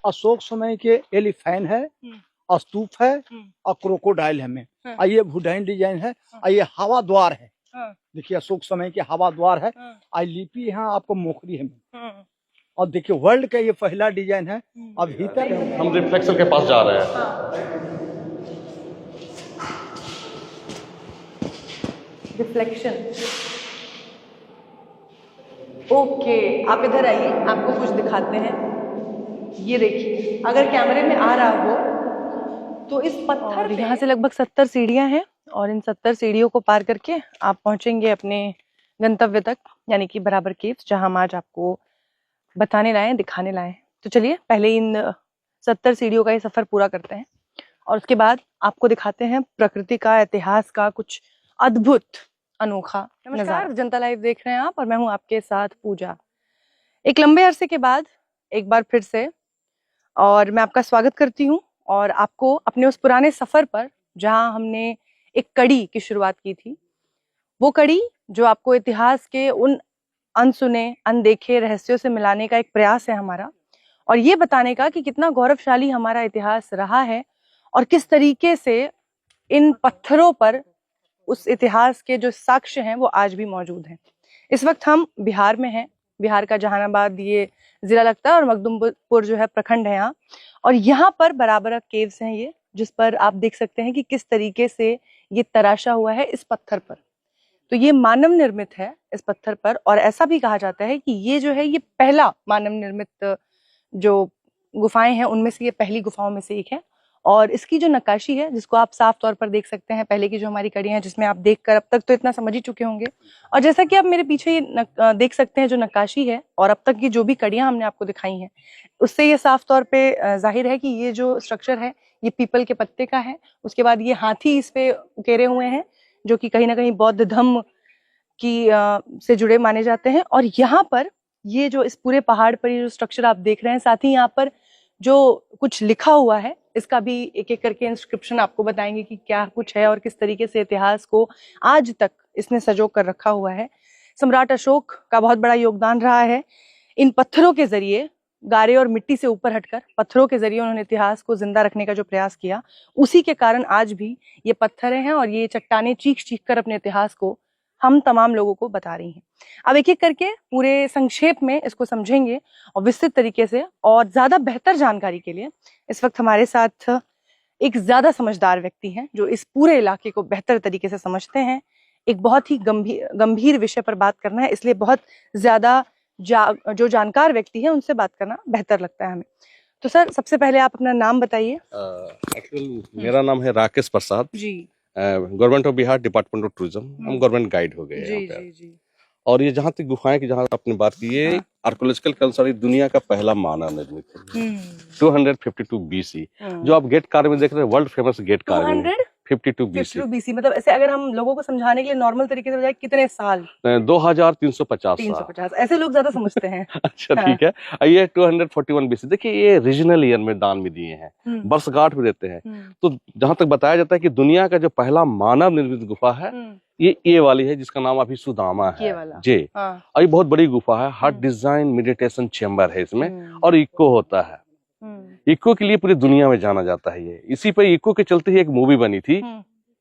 अशोक समय के एलिफैन है, स्तूप है और क्रोकोडाइल है में। ये वुडन डिजाइन है, ये हवा द्वार है। देखिए अशोक समय के हवा द्वार है। आई लिपि यहाँ आपको मोखरी है। और देखिए वर्ल्ड का ये पहला डिजाइन है। अब भीतर हम रिफ्लेक्शन के पास जा रहे हैं। रिफ्लेक्शन, ओके आप इधर आइए, आपको कुछ दिखाते हैं। ये देखिए अगर कैमरे में आ रहा हो तो इस पत्थर यहाँ से लगभग 70 सीढ़ियां हैं और इन 70 सीढ़ियों को पार करके आप पहुंचेंगे अपने गंतव्य तक, यानी कि बराबर केव्स, जहां हम आज आपको बताने लाए, दिखाने लाए। तो चलिए पहले इन 70 सीढ़ियों का ये सफर पूरा करते हैं और उसके बाद आपको दिखाते हैं प्रकृति का, इतिहास का कुछ अद्भुत अनोखा। नमस्कार, जनता लाइव देख रहे हैं आप और मैं हूं आपके साथ पूजा। एक लंबे अरसे के बाद एक बार फिर से और मैं आपका स्वागत करती हूं और आपको अपने उस पुराने सफर पर, जहां हमने एक कड़ी की शुरुआत की थी, वो कड़ी जो आपको इतिहास के उन अनसुने, अनदेखे रहस्यों से मिलाने का एक प्रयास है हमारा, और ये बताने का कि कितना गौरवशाली हमारा इतिहास रहा है और किस तरीके से इन पत्थरों पर उस इतिहास के जो साक्ष्य हैं वो आज भी मौजूद हैं। इस वक्त हम बिहार में हैं। बिहार का जहानाबाद ये जिला लगता है और मखदुमपुर जो है प्रखंड है यहाँ। और यहाँ पर बराबर केव्स हैं ये, जिस पर आप देख सकते हैं कि किस तरीके से ये तराशा हुआ है इस पत्थर पर। तो ये मानव निर्मित है इस पत्थर पर, और ऐसा भी कहा जाता है कि ये जो है ये पहला मानव निर्मित जो गुफाएं हैं उनमें से ये पहली गुफाओं में से एक है। और इसकी जो नक्काशी है, जिसको आप साफ तौर पर देख सकते हैं, पहले की जो हमारी कड़ियां हैं जिसमें आप देखकर अब तक तो इतना समझ ही चुके होंगे, और जैसा कि आप मेरे पीछे ये देख सकते हैं जो नक्काशी है और अब तक की जो भी कड़ियां हमने आपको दिखाई हैं, उससे ये साफ तौर पे जाहिर है कि ये जो स्ट्रक्चर है ये पीपल के पत्ते का है। उसके बाद ये हाथी इस पे उकेरे हुए हैं जो कि कहीं ना कहीं बौद्ध धम्म की से जुड़े माने जाते हैं। और यहाँ पर ये जो इस पूरे पहाड़ पर ये जो स्ट्रक्चर आप देख रहे हैं, साथ ही यहाँ पर जो कुछ लिखा हुआ है इसका भी एक एक करके इंस्क्रिप्शन आपको बताएंगे कि क्या कुछ है और किस तरीके से इतिहास को आज तक इसने सजो कर रखा हुआ है। सम्राट अशोक का बहुत बड़ा योगदान रहा है। इन पत्थरों के जरिए, गारे और मिट्टी से ऊपर हटकर पत्थरों के जरिए उन्होंने इतिहास को जिंदा रखने का जो प्रयास किया, उसी के कारण आज भी ये पत्थरें हैं और ये चट्टानें चीख चीख कर अपने इतिहास को हम तमाम लोगों को बता रही हैं। अब एक एक करके पूरे संक्षेप में इसको समझेंगे और विस्तृत तरीके से, और ज्यादा बेहतर जानकारी के लिए इस वक्त हमारे साथ एक ज्यादा समझदार व्यक्ति हैं जो इस पूरे इलाके को बेहतर तरीके से समझते हैं। एक बहुत ही गंभीर विषय पर बात करना है, इसलिए बहुत ज्यादा जो जानकार व्यक्ति है उनसे बात करना बेहतर लगता है हमें। तो सर, सबसे पहले आप अपना नाम बताइए। एक्चुअली मेरा नाम है Rakesh Prasad ji. Government of Bihar, department of tourism. हम गवर्नमेंट गाइड हो गए यहाँ पे। जी। और ये जहाँ तक गुफाएं की जहाँ आपने बात की, ये आर्कोलॉजिकल कंसर्ट दुनिया का पहला मानव निर्मित है। 252 BC। जो आप गेट कार में देख रहे हैं, world famous gate car 52 BC। मतलब ऐसे अगर हम लोगों को समझाने के लिए नॉर्मल तरीके से बजाय कितने साल? 2350 ऐसे लोग ज्यादा समझते हैं। अच्छा ठीक है। ये 241 BC। देखिए ये रीजनल ईयर में दान में दिए हैं, वर्षगांठ भी देते हैं। तो जहां तक बताया जाता है कि दुनिया का जो पहला मानव निर्मित गुफा है ये वाली है, जिसका नाम अभी सुदामा है। जे और ये बहुत बड़ी गुफा है। हार्ट डिजाइन मेडिटेशन चेम्बर है इसमें, और इको होता है। इको के लिए पूरी दुनिया में जाना जाता है। ये इसी पे इको के चलते ही एक मूवी बनी थी,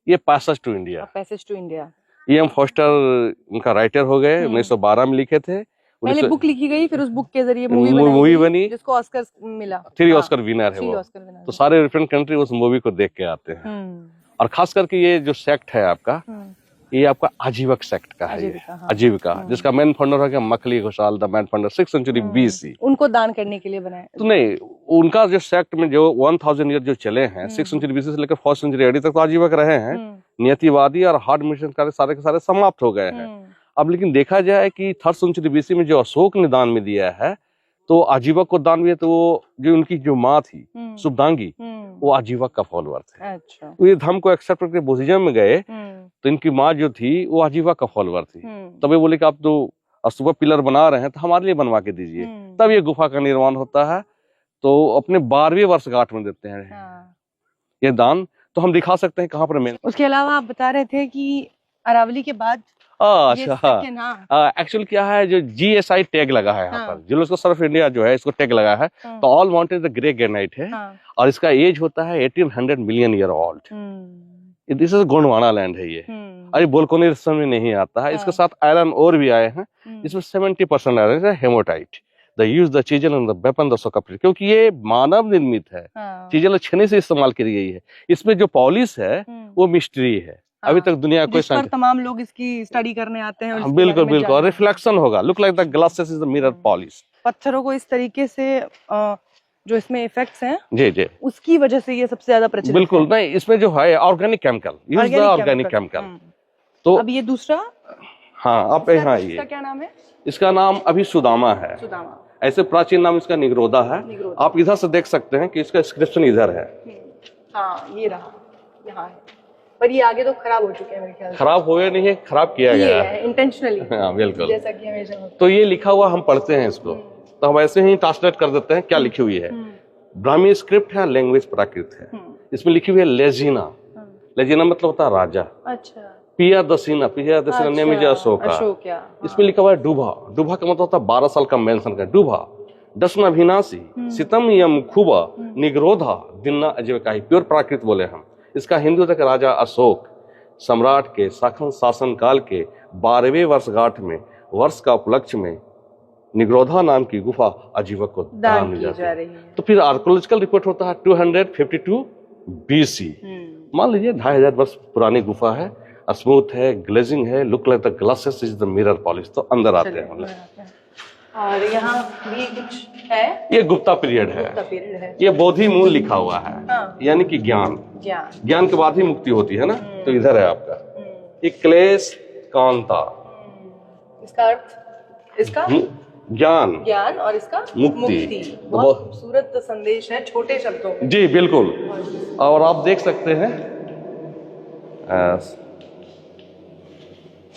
ये passage to India. Passage to India. E.M. Forster उनका राइटर हो गए, 1912 में लिखे थे। पहले बुक लिखी गई, फिर उस बुक के जरिए मूवी बनी, जिसको ऑस्कर मिला। 3 ऑस्कर विनर है वो। तो सारे डिफरेंट कंट्री उस मूवी को देख के आते हैं। और खास करके ये जो सेक्ट है आपका, ये आपका आजीवक सेक्ट का है। आजीविका, जिसका मेन फाउंडर है Makkhali Ghoshal, the main founder 6th century BC। उनको दान करने के लिए बनाया तो नहीं, उनका जो सेक्ट में जो 1000 ईयर जो चले हैं, 6th century BC से लेकर 4th century AD तक तो आजीवक रहे हैं। नियतिवादी और हार्ड मिशन कार्य सारे के सारे समाप्त हो गए हैं। अब लेकिन देखा जाए कि 3rd century BC में जो अशोक ने दान में दिया है, तो आजीवक को दान दिया, तो वो जो उनकी जो माँ थी शुभदांगी, वो आजीवक का फॉलोअर थे। अच्छा। तो ये धर्म को एक्सेप्ट करके बुद्धिज्म में गए, तो इनकी माँ जो थी वो आजीवक का फॉलोअर थी। तब ये बोले कि आप तो स्तूप पिलर बना रहे हैं, तो हमारे लिए बनवा के दीजिए। तब ये गुफा का निर्माण होता है। तो अपने 12वीं वर्षगांठ में देते हैं ये दान। तो हम दिखा सकते हैं कहाँ पर मेन। उसके अलावा आप बता रहे थे कि अरावली के बाद अच्छा, एक्चुअली क्या है, जो GSI टैग लगा है यहाँ पर, जियोलॉजिकल सर्वे ऑफ इंडिया जो है इसको टैग लगा है, तो ऑल माउंटेन ग्रे ग्रेनाइट है, और इसका एज होता है 1800 million year old. This is Gondwana land है ये, और ये वोल्केनिक में नहीं आता है। इसके साथ आयरन और भी आए हैं, इसमें 70% आयरन है, haematite. The use the chisel and the weapon the soak up, क्योंकि ये मानव निर्मित है, चीजल छेने से इस्तेमाल की गई है। इसमें जो पॉलिश है वो मिस्ट्री है, अभी तक दुनिया कोई जिस पर तमाम लोग इसकी स्टडी करने आते हैं। बिल्कुल बिल्कुल, और रिफ्लेक्शन होगा, look like the glasses is the mirror polish. पत्थरों को इस तरीके से जो इसमें इफेक्ट्स हैं जी जी, उसकी वजह से ये सबसे ज्यादा प्रचलित बिल्कुल है। नहीं, इसमें जो है organic chemical, use the organic chemical. तो अब ये दूसरा, हाँ आप यहाँ इसका क्या नाम है? इसका नाम अभी सुदामा है, सुदामा। ऐसे प्राचीन नाम इसका निग्रोधा है। आप इधर से देख सकते हैं कि इसका डिस्क्रिप्शन इधर है। हाँ ये रहा, यहाँ है, पर ये आगे तो खराब हो चुके हैं मेरे ख्याल से। खराब हुए नहीं है, खराब किया गया है इंटेंशनली। हाँ बिल्कुल, जैसा कि हमेशा होता है। तो ये लिखा हुआ हम पढ़ते हैं इसको, तो हम ऐसे ही ट्रांसलेट कर देते हैं क्या लिखी हुई है। ब्राह्मी स्क्रिप्ट है, लैंग्वेज प्राकृत है। इसमें लिखी हुई है लेजिना, लेजिना मतलब होता है राजा। अच्छा। पिया दसीना नेम इज अशोका। इसमें लिखा हुआ है डूबा, डूबा का मतलब होता है 12 साल का मेंशन कर, डूबा दसना विनाशी सितम यम खुबा निग्रोधा दिन्ना अजय का ही, प्योर प्राकृत बोले हम। इसका हिंदू तक राजा अशोक सम्राट के शासन काल के 12वें वर्षगांठ में वर्ष का उपलक्ष्य में निग्रोधा नाम की गुफा आजीवक को दान दी जा रही है। तो फिर आर्कोलॉजिकल रिपोर्ट होता है 252 BC। मान लीजिए 2500 वर्ष पुरानी गुफा है, स्मूथ है, ग्लेजिंग है, look like the glasses is the mirror polish. तो अंदर आते हैं हम लोग, और यहाँ भी कुछ है, ये गुप्ता पीरियड है। ये बोधि मूल लिखा हुआ है, यानी कि ज्ञान, ज्ञान के बाद ही मुक्ति होती है ना। तो इधर है आपका एक क्लेश कांता, इसका अर्थ, इसका ज्ञान, ज्ञान, और इसका मुक्ति। बहुत खूबसूरत संदेश है छोटे शब्दों में। जी बिल्कुल, और आप देख सकते हैं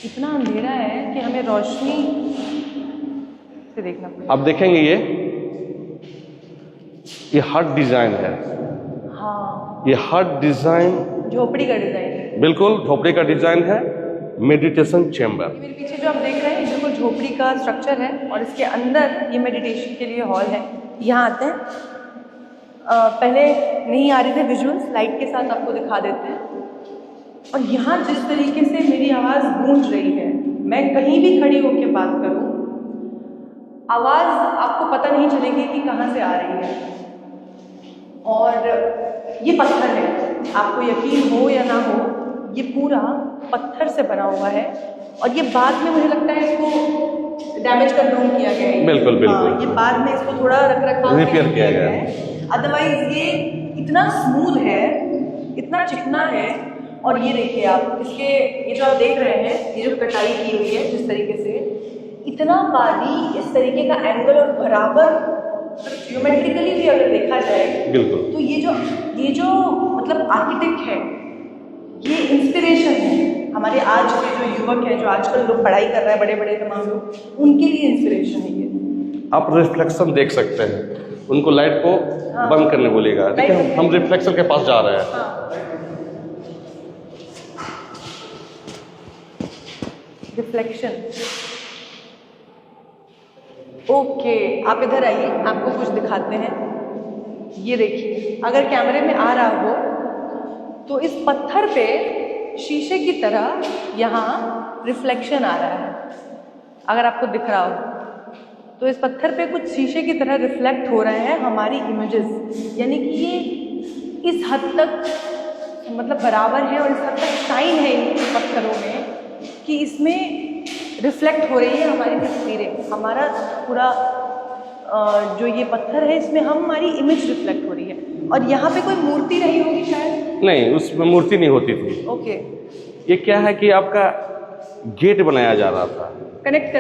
इतना अंधेरा है कि हमें रोशनी से देखना पड़ेगा। आप देखेंगे ये हट डिजाइन है। हाँ, ये हट डिजाइन झोपड़ी का डिजाइन है, बिल्कुल झोपड़ी का डिजाइन है। मेडिटेशन चेम्बर, मेरे पीछे जो आप देख रहे हैं बिल्कुल झोपड़ी का स्ट्रक्चर है, और इसके अंदर ये मेडिटेशन के लिए हॉल है। यहाँ आते हैं, पहले नहीं आ रहे थे विजुअल्स, लाइट के साथ आपको दिखा देते हैं। और यहाँ जिस तरीके से मेरी आवाज़ गूंज रही है, मैं कहीं भी खड़ी होकर बात करूँ, आवाज़ आपको पता नहीं चलेगी कि कहाँ से आ रही है। और ये पत्थर है, आपको यकीन हो या ना हो, ये पूरा पत्थर से बना हुआ है। और ये बाद में मुझे लगता है इसको डैमेज कंट्रोल किया गया है। बिल्कुल बिल्कुल, ये बाद में इसको थोड़ा रखरखाव रिपेयर किया गया है। अदरवाइज ये इतना स्मूथ है, इतना चिकना है। और ये देखिए आप, इसके ये जो आप देख रहे हैं, ये जो कटाई की हुई है जिस तरीके से, इतना बारीक इस तरीके का एंगल और बराबर ज्योमेट्रिकली भी अगर देखा जाए, बिल्कुल, तो ये जो मतलब आर्किटेक्ट है, ये इंस्पिरेशन है हमारे आज के जो युवक हैं, जो आजकल लोग पढ़ाई कर रहे हैं, बड़े बड़े तमाम लोग, उनके लिए इंस्पिरेशन है ये। आप रिफ्लेक्शन देख सकते हैं, उनको लाइट को बंद करने बोलेगा। देखिए हम रिफ्लेक्शन के पास जा रहे हैं। रिफ्लेक्शन, ओके, आप इधर आइए, आपको कुछ दिखाते हैं। ये देखिए, अगर कैमरे में आ रहा हो तो इस पत्थर पे शीशे की तरह यहाँ रिफ्लेक्शन आ रहा है। अगर आपको दिख रहा हो तो इस पत्थर पे कुछ शीशे की तरह रिफ्लेक्ट हो रहे हैं हमारी इमेजेस, यानी कि ये इस हद तक मतलब बराबर है और इस हद तक शाइन है इन पत्थरों में कि इसमें रिफ्लेक्ट हो रही है हमारी तस्वीरें, हमारा पूरा जो ये पत्थर है इसमें हमारी इमेज रिफ्लेक्ट हो रही है। और यहाँ पे कोई मूर्ति रही होगी शायद? नहीं, उसमें मूर्ति नहीं होती थी। ओके, ये क्या है कि आपका गेट बनाया जा रहा था कनेक्ट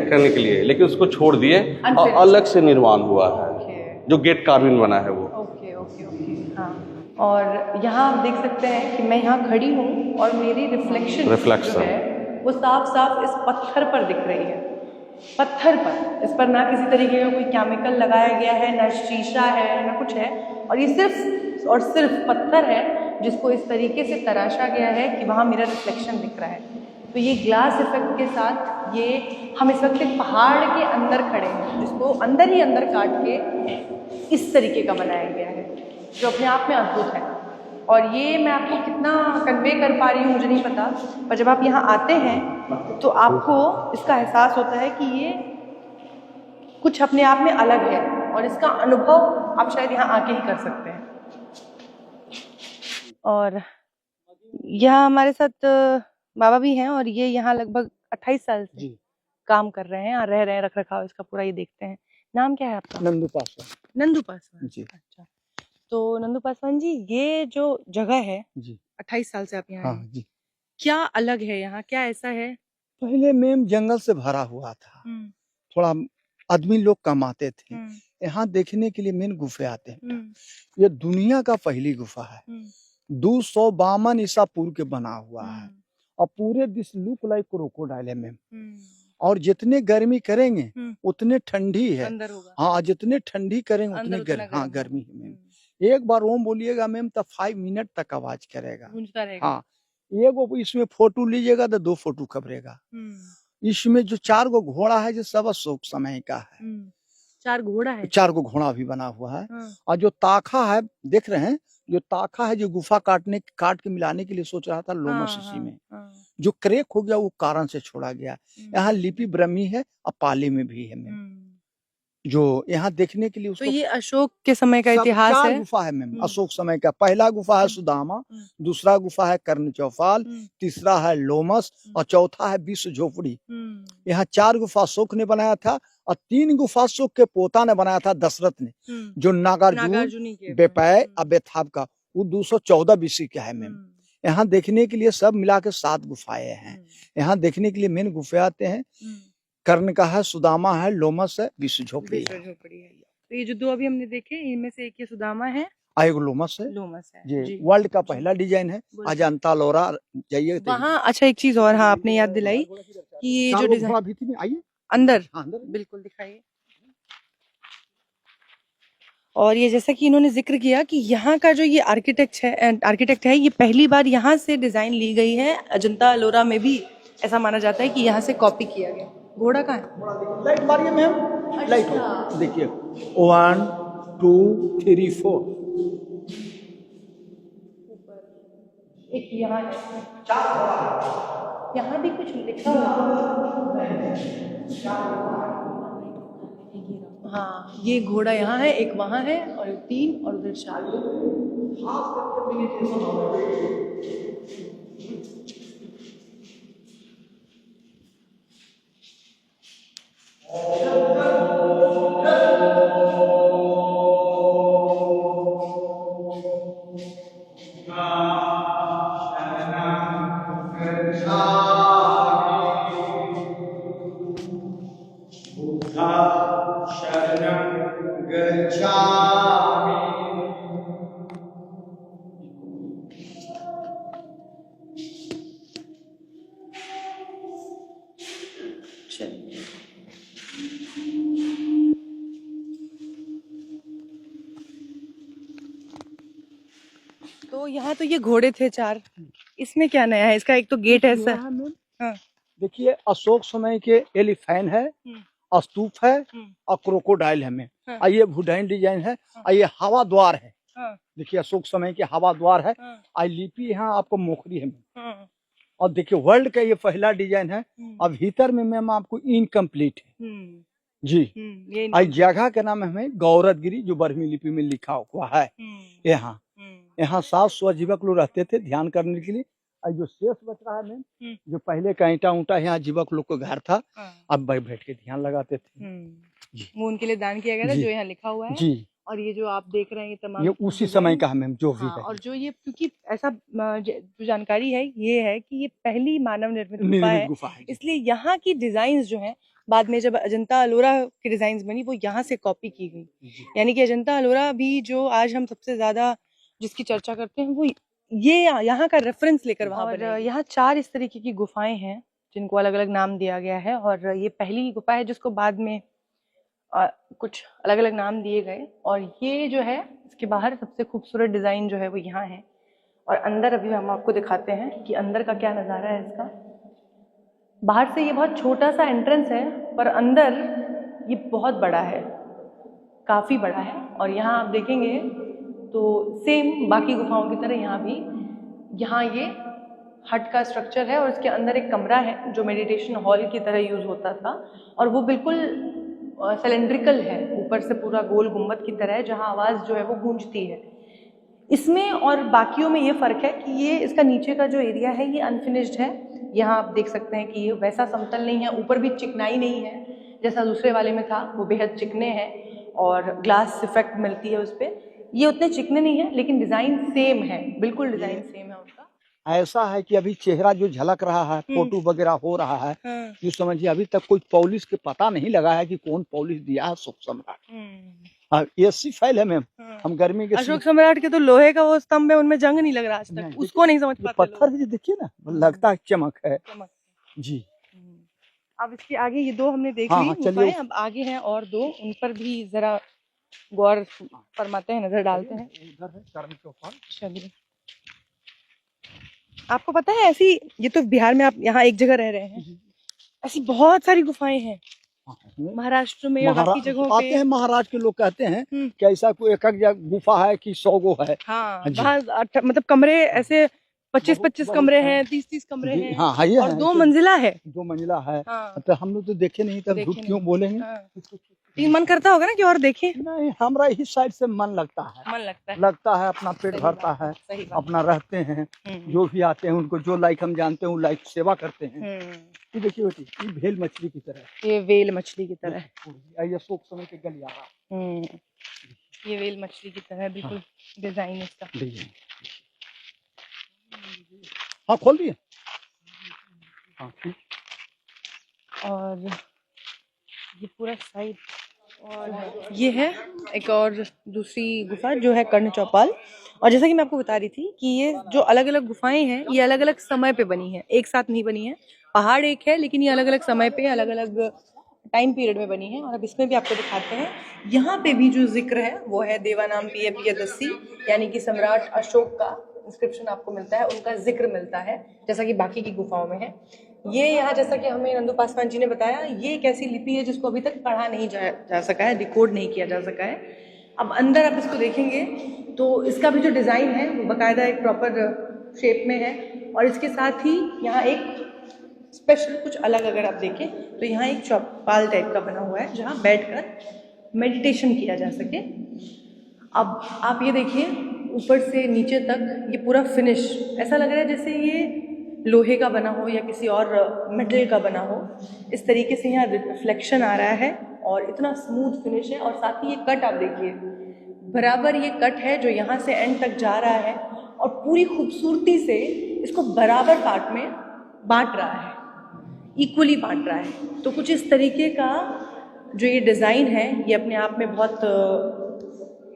करने के लिए, लेकिन उसको छोड़ दिए और अलग से निर्माण हुआ है, जो गेट कार्विंग बना है वो। ओके ओके ओके, हाँ। और यहाँ आप देख सकते हैं कि मैं यहाँ खड़ी हूँ और मेरी रिफ्लेक्शन जो है वो साफ साफ इस पत्थर पर दिख रही है। पत्थर पर, इस पर ना किसी तरीके का कोई केमिकल लगाया गया है, ना शीशा है, ना कुछ है, और ये सिर्फ और सिर्फ पत्थर है जिसको इस तरीके से तराशा गया है कि वहाँ मेरा रिफ्लेक्शन दिख रहा है। तो ये ग्लास इफेक्ट के साथ ये हम इस वक्त एक पहाड़ के अंदर खड़े हैं, जिसको अंदर ही अंदर काट के इस तरीके का बनाया गया है, जो अपने आप में अद्भुत है। और ये मैं आपको कितना कन्वे कर पा रही हूँ मुझे नहीं पता, पर जब आप यहाँ आते हैं तो आपको इसका एहसास होता है कि ये कुछ अपने आप में अलग है, और इसका अनुभव आप शायद यहाँ आके ही कर सकते हैं। और यहाँ हमारे साथ बाबा भी हैं, और ये यहाँ लगभग 28 साल से काम कर रहे हैं और रह रहे हैं। रख रखाव इसका पूरा ये देखते हैं। नाम क्या है आपका? नंदू पासवान। नंदू पासवान जी। अच्छा, तो नंदू पासवान जी, ये जो जगह है जी 28 साल से आप यहाँ हाँ हैं, जी। क्या अलग है यहाँ, क्या ऐसा है? पहले मैम जंगल से भरा हुआ था, थोड़ा आदमी लोग कम आते थे। यहाँ देखने के लिए मेन गुफे आते हैं। ये दुनिया का पहली गुफा है, 252 ईसा पूर्व के बना हुआ है, और पूरे दिस लुक लाइक क्रोकोडाइल है मैम। और जितने गर्मी करेंगे उतने ठंडी है। अंदर होगा। हाँ, जितने ठंडी करेंगे उतने हाँ गर्मी है मैम। एक बार ओम बोलिएगा मैम तो 5 मिनट तक आवाज करेगा, गूंजता रहेगा। हाँ, एक इसमें फोटो लीजिएगा तो 2 फोटो कवरेगा। इसमें जो 4 गो घोड़ा है जो सब अशोक समय का है। 4 घोड़ा है? 4 गो घोड़ा भी बना हुआ है। और जो ताखा है देख रहे हैं, जो ताखा है जो गुफा काट के मिलाने के लिए सोच रहा था लोमस इसी में, जो क्रैक हो गया वो कारण से छोड़ा गया। यहाँ लिपि ब्रह्मी है और पाली में भी है मैम, जो यहाँ देखने के लिए उसको। तो ये अशोक के समय का इतिहास है। 4 गुफा है मैम अशोक समय का। पहला गुफा है सुदामा, दूसरा गुफा है कर्ण चौपाल, तीसरा है लोमस और चौथा है विश्व झोपड़ी। यहाँ 4 गुफा अशोक ने बनाया था, और 3 गुफा अशोक के पोता ने बनाया था दशरथ ने, जो नागार्जुन बेपै और बेथाब का, वो 214 बीसी का है मैम। यहाँ देखने के लिए सब मिला के 7 गुफाएं हैं। यहाँ देखने के लिए मेन गुफे आते हैं, कर्ण का है, सुदामा है, लोमस है, विश्व झोपड़ी है। तो ये जो 2 अभी हमने देखे इनमें से एक ये सुदामा है, एक लोमस है। लोमस है जी, वर्ल्ड का पहला डिजाइन है। अजंता लोरा जाइए वहाँ। अच्छा, एक चीज और, हाँ आपने याद दिलाई कि ये जो डिजाइन भीतर में आइए अंदर, बिल्कुल दिखाइए। और ये जैसा कि इन्होंने जिक्र किया कि यहाँ का जो ये आर्किटेक्ट है, ये पहली बार यहाँ से डिजाइन ली गई है। अजंता अलोरा में भी ऐसा माना जाता है कि यहाँ से कॉपी किया गया। घोड़ा कहाँ है? लाइट मारिए मैम, लाइट देखिए 1 2 3 4 एक यहाँ है, यहाँ भी कुछ लिखा हुआ है। हाँ, ये घोड़ा यहाँ है, एक वहाँ है, और 3 और उधर 4। तो यहाँ तो ये घोड़े थे 4, इसमें क्या नया है? इसका एक तो गेट है ऐसा। हाँ। देखिए अशोक समय के एलिफेंट है, स्तूप है और क्रोकोडाइल है में। और ये वुडन डिजाइन है, और ये हवा द्वार है। देखिए अशोक समय के हवा द्वार है। और लिपि यहाँ आपको मोखरी है। और देखिए वर्ल्ड का ये पहला डिजाइन है। अब भीतर में मैम आपको इनकम्प्लीट है जी। इस जगह का नाम है हमें गौरतगिरी, जो बरहमी लिपि में लिखा हुआ है। यहाँ 700 जीवक लोग रहते थे ध्यान करने के लिए। और जो शेष बच रहा है मैम, जो पहले का ईंटा ऊंटा यहाँ जीवक लोग को घर था, अब बैठ के ध्यान लगाते थे जी। वो उनके लिए दान किया गया था, जो यहाँ लिखा हुआ है जी। और ये जो आप देख रहे हैं ये तमाम ये उसी समय का है मैम, जो भी है। और जो ये, क्योंकि ऐसा जो जानकारी है ये है कि ये पहली मानव निर्मित गुफा है, इसलिए यहाँ की डिजाइन जो है बाद में जब अजंता अलोरा की डिजाइन बनी वो यहाँ से कॉपी की गई। यानी कि अजंता अलोरा भी जो आज हम सबसे ज्यादा जिसकी चर्चा करते हैं वो ये यहाँ का रेफरेंस लेकर वहाँ पर। यहाँ 4 इस तरीके की गुफाएं हैं जिनको अलग अलग नाम दिया गया है, और ये पहली गुफा है जिसको बाद में कुछ अलग अलग नाम दिए गए। और ये जो है इसके बाहर सबसे खूबसूरत डिजाइन जो है वो यहाँ है, और अंदर अभी हम आपको दिखाते हैं कि अंदर का क्या नज़ारा है इसका। बाहर से ये बहुत छोटा सा एंट्रेंस है, पर अंदर ये बहुत बड़ा है, काफ़ी बड़ा है। और यहाँ आप देखेंगे तो सेम बाकी गुफाओं की तरह यहाँ ये हट का स्ट्रक्चर है और इसके अंदर एक कमरा है जो मेडिटेशन हॉल की तरह यूज़ होता था, और वो बिल्कुल सिलेंड्रिकल है, ऊपर से पूरा गोल गुम्बद की तरह है जहाँ आवाज़ जो है वो गूंजती है। इसमें और बाकियों में ये फ़र्क है कि ये इसका नीचे का जो एरिया है ये अनफिनिश्ड है। यहाँ आप देख सकते हैं कि ये वैसा समतल नहीं है, ऊपर भी चिकनाई नहीं है जैसा दूसरे वाले में था, वो बेहद चिकने हैं और ग्लास इफेक्ट मिलती है उस पर। ये उतने चिकने नहीं है लेकिन डिज़ाइन सेम है, बिल्कुल डिज़ाइन सेम है उनका। ऐसा है कि अभी चेहरा जो झलक रहा है, फोटो वगैरह हो रहा है, जो समझिए अभी तक कोई पॉलिश के पता नहीं लगा है कि कौन पॉलिश दिया है अशोक सम्राट। ये सिर्फ फैल है मैम, हम गर्मी के अशोक सम्राट के तो लोहे का वो स्तंभ है, उनमें जंग नहीं लग रहा आज तक, उसको नहीं समझ पाते पत्थर है, देखिए ना, लगता है चमक है जी। अब इसके आगे ये दो हमने देख हाँ, ली हाँ, चलिए। अब आगे हैं और दो, उन पर भी जरा गौर फरमाते हैं, नजर डालते हैं। उधर है कर्ण चौपाल। चलिए, आपको पता है ऐसी, ये तो बिहार में आप यहाँ एक जगह रह रहे हैं, ऐसी बहुत सारी गुफाएं हैं महाराष्ट्र में और बाकी जगहों पे। आते हैं महाराष्ट्र के लोग कहते हैं कि ऐसा कोई एक गुफा है कि 100 गो है। हाँ, मतलब कमरे ऐसे 25-25 कमरे हैं, 30-30 कमरे हैं। हाँ, और 2 मंजिला है। 2 मंजिला है। हाँ। तो हम लोग तो देखे नहीं, तब झूठ क्यों बोलेंगे। लेकिन मन करता होगा ना कि और देखें। नहीं, हमारा इस साइड से मन लगता है, अपना पेट भरता है, अपना रहते हैं, जो भी आते हैं उनको जो लाइक हम जानते हैं वो लाइक सेवा करते हैं। ये देखिए बेटी, ये भेल मछली की तरह, ये वेल मछली की तरह है, ये अशोक समय के गलियारा। ये वेल मछली की तरह बिल्कुल डिजाइन इसका। हाँ, खोल दिए। हाँ, और ये पूरा साइड, और ये है एक और दूसरी गुफा जो है कर्ण चौपाल। और जैसा कि मैं आपको बता रही थी कि ये जो अलग अलग गुफाएं हैं ये अलग अलग समय पे बनी है, एक साथ नहीं बनी है। पहाड़ एक है लेकिन ये अलग अलग समय पे, अलग अलग टाइम पीरियड में बनी है। और अब इसमें भी आपको दिखाते हैं, यहाँ पे भी जो जिक्र है वो है देवानाम पिय पियदस्सी, यानी कि सम्राट अशोक का इंस्क्रिप्शन आपको मिलता है, उनका जिक्र मिलता है, जैसा कि बाकी की गुफाओं में है। ये यहाँ जैसा कि हमें नंदू पासवान जी ने बताया, ये एक ऐसी लिपि है जिसको अभी तक पढ़ा नहीं जा सका है, डिकोड नहीं किया जा सका है। अब अंदर आप इसको देखेंगे तो इसका भी जो डिज़ाइन है वो बाकायदा एक प्रॉपर शेप में है। और इसके साथ ही यहाँ एक स्पेशल कुछ अलग अगर आप देखें तो यहाँ एक चौपाल टाइप का बना हुआ है जहाँ बैठकर मेडिटेशन किया जा सके। अब आप ये देखिए, ऊपर से नीचे तक ये पूरा फिनिश ऐसा लग रहा है जैसे ये लोहे का बना हो या किसी और मेटल का बना हो। इस तरीके से यहाँ रिफ्लेक्शन आ रहा है और इतना स्मूथ फिनिश है। और साथ ही ये कट आप देखिए, बराबर ये कट है जो यहाँ से एंड तक जा रहा है और पूरी खूबसूरती से इसको बराबर पार्ट में बांट रहा है, इक्वली बांट रहा है। तो कुछ इस तरीके का जो ये डिज़ाइन है ये अपने आप में बहुत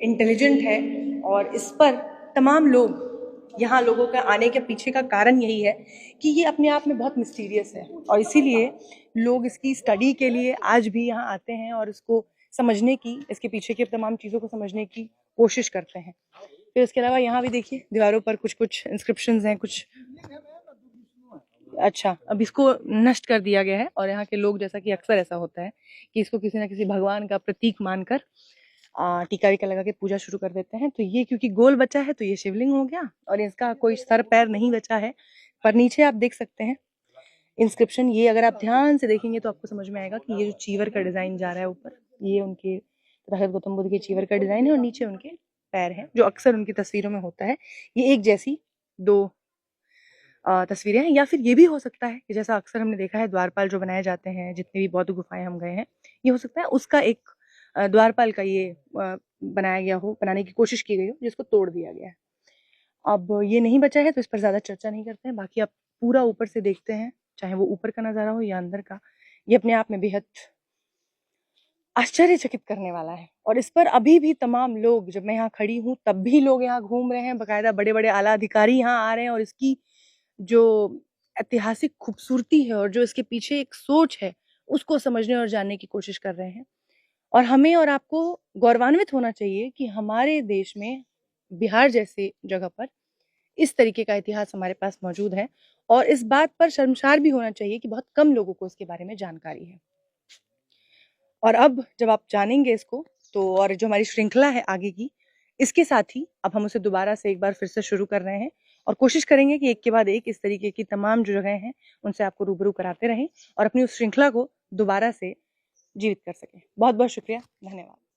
इंटेलिजेंट है। और इस पर तमाम लोग, यहाँ लोगों का आने के पीछे का कारण यही है कि ये अपने आप में बहुत मिस्टीरियस है और इसीलिए लोग इसकी स्टडी के लिए आज भी यहाँ आते हैं और इसको समझने की, इसके पीछे के तमाम चीज़ों को समझने की कोशिश करते हैं। फिर इसके अलावा यहाँ भी देखिए दीवारों पर कुछ कुछ इंस्क्रिप्शंस हैं, कुछ अच्छा अब इसको नष्ट कर दिया गया है। और यहाँ के लोग, जैसा कि अक्सर ऐसा होता है कि इसको किसी न किसी भगवान का प्रतीक मानकर टीका वीका लगा के पूजा शुरू कर देते हैं। तो ये क्योंकि गोल बचा है तो ये शिवलिंग हो गया और इसका कोई सर पैर नहीं बचा है। पर नीचे आप देख सकते हैं इंस्क्रिप्शन, ये अगर आप ध्यान से देखेंगे तो आपको समझ में आएगा कि ये जो चीवर का डिज़ाइन जा रहा है ऊपर, ये उनके तथागत गौतम बुद्ध के चीवर का डिज़ाइन है और नीचे उनके पैर हैं, जो अक्सर उनकी तस्वीरों में होता है। ये एक जैसी दो तस्वीरें हैं, या फिर ये भी हो सकता है कि जैसा अक्सर हमने देखा है द्वारपाल जो बनाए जाते हैं, जितने भी बौद्ध गुफाएं हम गए हैं, ये हो सकता है उसका एक द्वारपाल का ये बनाया गया हो, बनाने की कोशिश की गई हो, जिसको तोड़ दिया गया है। अब ये नहीं बचा है तो इस पर ज़्यादा चर्चा नहीं करते हैं। बाकी आप पूरा ऊपर से देखते हैं, चाहे वो ऊपर का नज़ारा हो या अंदर का, ये अपने आप में बेहद आश्चर्यचकित करने वाला है। और इस पर अभी भी तमाम लोग, जब मैं यहाँ खड़ी हूँ तब भी लोग यहाँ घूम रहे हैं, बाकायदा बड़े बड़े आला अधिकारी यहाँ आ रहे हैं और इसकी जो ऐतिहासिक खूबसूरती है और जो इसके पीछे एक सोच है उसको समझने और जानने की कोशिश कर रहे हैं। और हमें और आपको गौरवान्वित होना चाहिए कि हमारे देश में बिहार जैसे जगह पर इस तरीके का इतिहास हमारे पास मौजूद है और इस बात पर शर्मसार भी होना चाहिए कि बहुत कम लोगों को इसके बारे में जानकारी है। और अब जब आप जानेंगे इसको तो, और जो हमारी श्रृंखला है आगे की, इसके साथ ही अब हम उसे दोबारा से एक बार फिर से शुरू कर रहे हैं और कोशिश करेंगे कि एक के बाद एक इस तरीके की तमाम जो जगह हैं उनसे आपको रूबरू कराते रहें और अपनी उस श्रृंखला को दोबारा से जीवित कर सकें। बहुत बहुत शुक्रिया, धन्यवाद।